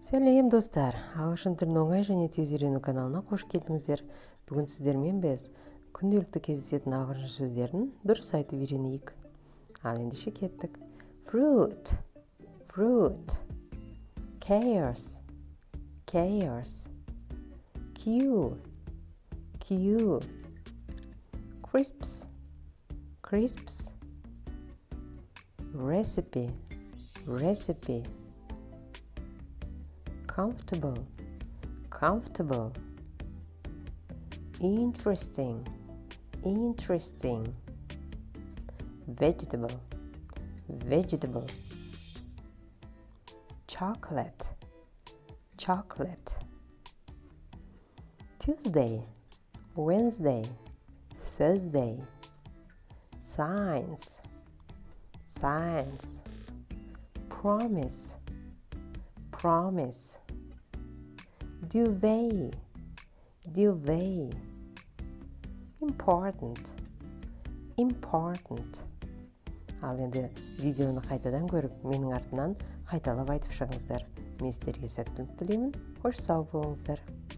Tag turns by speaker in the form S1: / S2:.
S1: Сәлем достар, ағылшын тілін оңай және тез үйрену каналына қош келдіңіздер. Бүгін сіздермен біз күнделікті кездесетін ағылшын сөздерін дұрыс айтып үйренейік. Ал ендеше кеттік. Fruit, fruit. Chaos, chaos. Queue, queue. Crisps, crisps. Recipe, recipe. Comfortable, comfortable. Interesting, interesting. Vegetable, vegetable. Chocolate, chocolate. Tuesday, Wednesday, Thursday. Science, science. Promise, promise. Duvet, duvet. Important, important. Ал енді видеоны қайтадан көріп, менің артынан қайталап айтып шығыңыздар. Мен сіздерге сәттілік тілеймін. Қош сау болыңыздар.